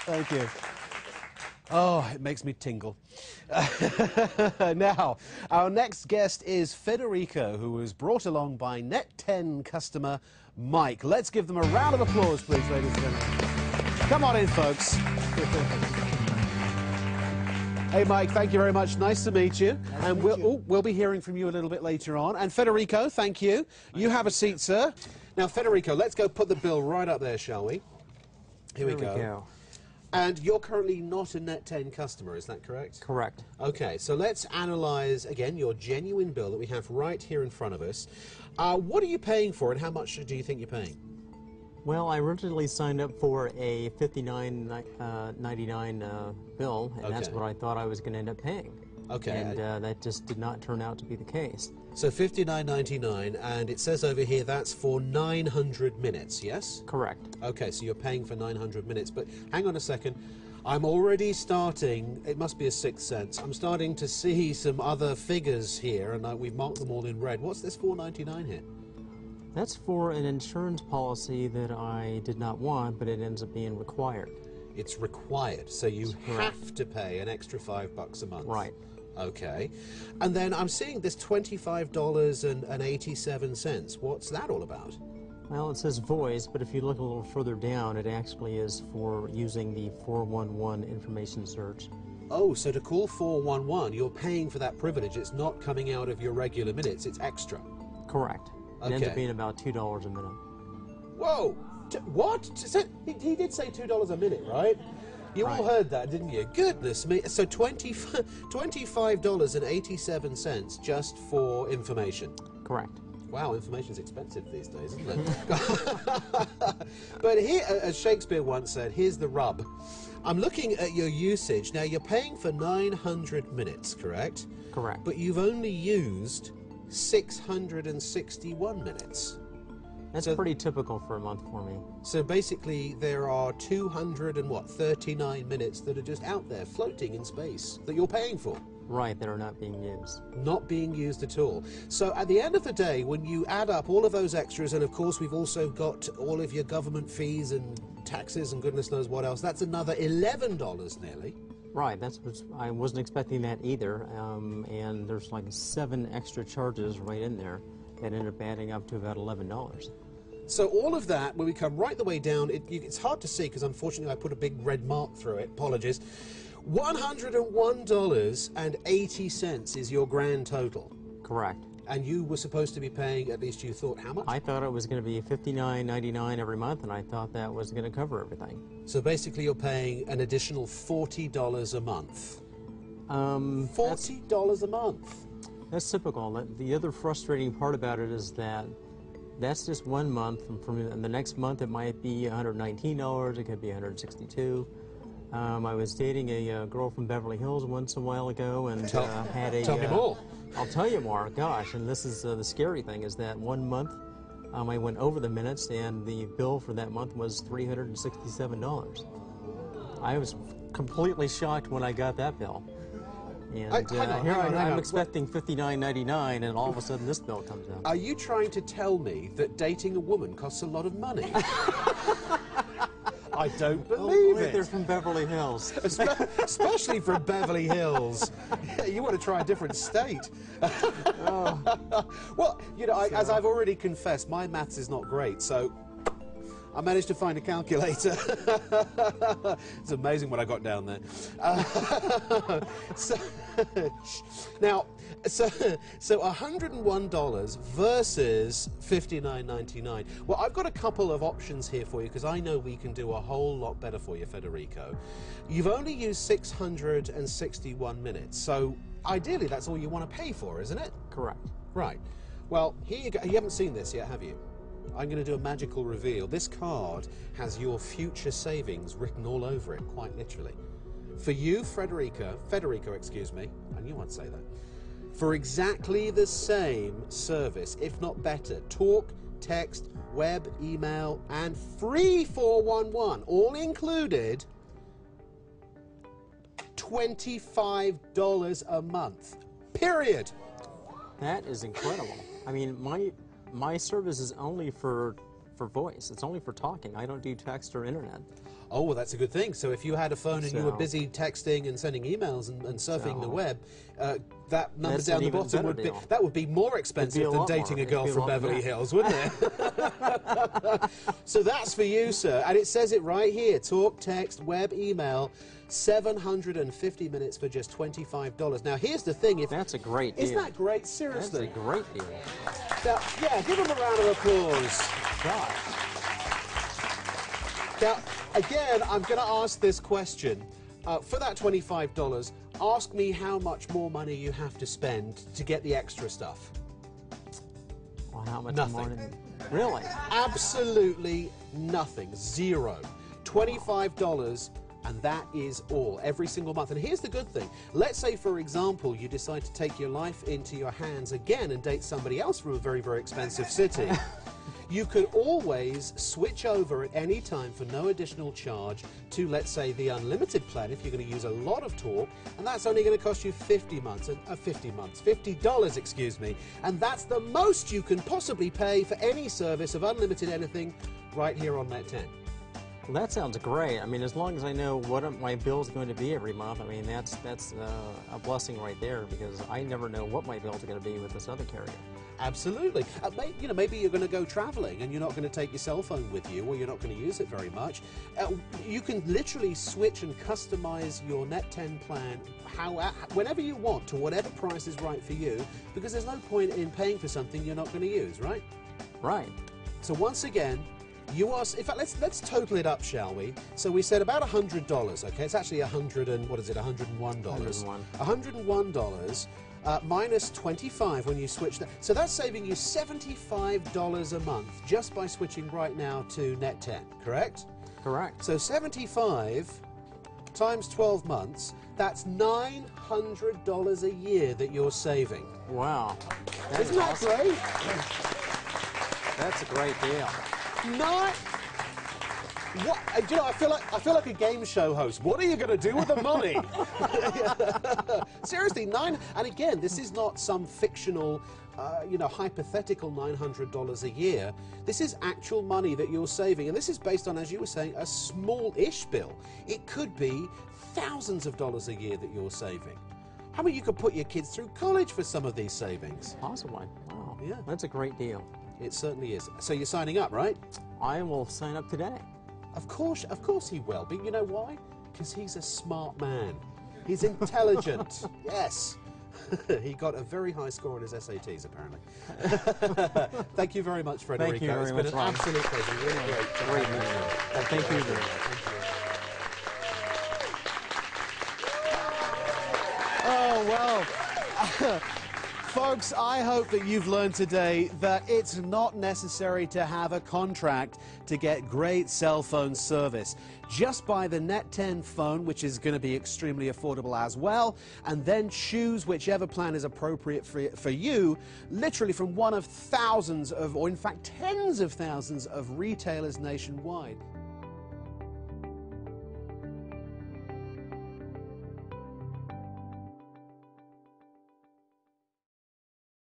Thank you. Oh, it makes me tingle. Now, our next guest is Federico, who was brought along by NET10 customer Mike. Let's give them a round of applause, please, ladies and gentlemen. Come on in, folks. Hey, Mike, thank you very much. Nice to meet you. And we'll be hearing from you a little bit later on. And Federico, thank you. You have a seat, sir. Now, Federico, let's go put the bill right up there, shall we? Here we go. And you're currently not a NET10 customer, is that correct? Correct. Okay, so let's analyze, again, your genuine bill that we have right here in front of us. What are you paying for, and how much do you think you're paying? Well, I originally signed up for a $59.99 bill, and that's what I thought I was going to end up paying. Okay. And that just did not turn out to be the case. So $59.99, and it says over here that's for 900 minutes, yes? Correct. Okay, so you're paying for 900 minutes, but hang on a second. I'm already starting, it must be a sixth sense, I'm starting to see some other figures here, and we've marked them all in red. What's this $4.99 here? That's for an insurance policy that I did not want, but it ends up being required. It's required, so you have to pay an extra $5 a month. Right. Okay. And then I'm seeing this $25.87. What's that all about? Well, it says voice, but if you look a little further down, it actually is for using the 411 information search. Oh, so to call 411, you're paying for that privilege. It's not coming out of your regular minutes, it's extra. Correct. It ends up being about $2 a minute. Whoa! What? He did say $2 a minute, right? You all heard that, didn't you? Goodness me. So $25.87 just for information. Correct. Wow, information's expensive these days, isn't it? But here, as Shakespeare once said, here's the rub. I'm looking at your usage. Now, you're paying for 900 minutes, correct? Correct. But you've only used 661 minutes. That's pretty typical for a month for me. So basically there are 239 minutes that are just out there floating in space that you're paying for. Right, that are not being used. Not being used at all. So at the end of the day, when you add up all of those extras, and of course we've also got all of your government fees and taxes and goodness knows what else, that's another $11 nearly. Right, I wasn't expecting that either, and there's like 7 extra charges right in there that end up adding up to about $11. So all of that, when we come right the way down, it's hard to see because unfortunately I put a big red mark through it, apologies. $101.80 is your grand total. Correct. And you were supposed to be paying, at least you thought, how much? I thought it was going to be $59.99 every month, and I thought that was going to cover everything. So basically you're paying an additional $40 a month. $40 a month? That's typical. The other frustrating part about it is that that's just 1 month, and from the next month it might be $119, it could be $162. I was dating a girl from Beverly Hills once a while ago, and had a... Tell me more. I'll tell you more. Gosh, and this is the scary thing, is that 1 month I went over the minutes, and the bill for that month was $367. I was completely shocked when I got that bill. And I'm expecting $59.99, and all of a sudden this bill comes out. Are you trying to tell me that dating a woman costs a lot of money? I don't believe it. They're from Beverly Hills. Especially from Beverly Hills. Yeah, you want to try a different state. Well, you know, as I've already confessed, my maths is not great, so I managed to find a calculator. It's amazing what I got down there. Now, so $101 versus $59.99. Well, I've got a couple of options here for you because I know we can do a whole lot better for you, Federico. You've only used 661 minutes, so ideally that's all you want to pay for, isn't it? Correct. Right. Well, here you go. You haven't seen this yet, have you? I'm going to do a magical reveal. This card has your future savings written all over it, quite literally. For you, Federico, excuse me, I knew I'd say that, for exactly the same service, if not better, talk, text, web, email, and free 411, all included, $25 a month, period. That is incredible. I mean, my service is only for for voice. It's only for talking. I don't do text or internet. Oh, well, that's a good thing. So if you had a phone and you were So- busy texting and sending emails and surfing the So- web, that number That's down an the even bottom better would be deal. that would be more expensive a than lot dating more. a girl It'd be a from lot Beverly more. Hills, wouldn't it? So that's for you, sir. And it says it right here: talk, text, web, email. 750 minutes for just $25. Now, here's the thing. If That's a great deal. Isn't that great? That's Seriously. a great deal. Now, yeah, give him a round of applause. Gosh. Now, again, I'm going to ask this question. For that $25, ask me how much more money you have to spend to get the extra stuff. Well, how much Nothing. more? Really? Absolutely nothing. Zero. $25, and that is all, every single month. And here's the good thing. Let's say, for example, you decide to take your life into your hands again and date somebody else from a very, very expensive city. You could always switch over at any time for no additional charge to, let's say, the unlimited plan if you're going to use a lot of talk, and that's only going to cost you $50, excuse me, and that's the most you can possibly pay for any service of unlimited anything right here on NET10. Well, that sounds great. I mean, as long as I know what my bill's going to be every month, I mean, that's a blessing right there, because I never know what my bills are going to be with this other carrier. Absolutely. Maybe you're going to go traveling and you're not going to take your cell phone with you, or you're not going to use it very much. You can literally switch and customize your NET10 plan whenever you want to whatever price is right for you, because there's no point in paying for something you're not going to use, right? Right. So once again, in fact, let's total it up, shall we? So we said about $100. Okay, it's actually $101. $101 minus 25 when you switch that. So that's saving you $75 a month just by switching right now to NET10. Correct? Correct. So 75 times 12 months. That's $900 a year that you're saving. Wow. Isn't that great? That's a great deal. Not. What? Do you know, I feel like a game show host. What are you going to do with the money? Seriously, and again, this is not some fictional, hypothetical $900 a year. This is actual money that you're saving, and this is based on, as you were saying, a small-ish bill. It could be thousands of dollars a year that you're saving. How about you could put your kids through college for some of these savings? Possibly. Wow. Yeah. That's a great deal. It certainly is. So you're signing up, right? I will sign up today. Of course he will. But you know why? Because he's a smart man. He's intelligent. Yes. He got a very high score on his SATs, apparently. Thank you very much, Frederico. Thank you very much, It's been an Ron. absolute pleasure. Really great. Great meeting you. Thank you very much. Oh, well. Folks, I hope that you've learned today that it's not necessary to have a contract to get great cell phone service. Just buy the NET10 phone, which is going to be extremely affordable as well, and then choose whichever plan is appropriate for you, literally from one of thousands of, or in fact tens of thousands of retailers nationwide.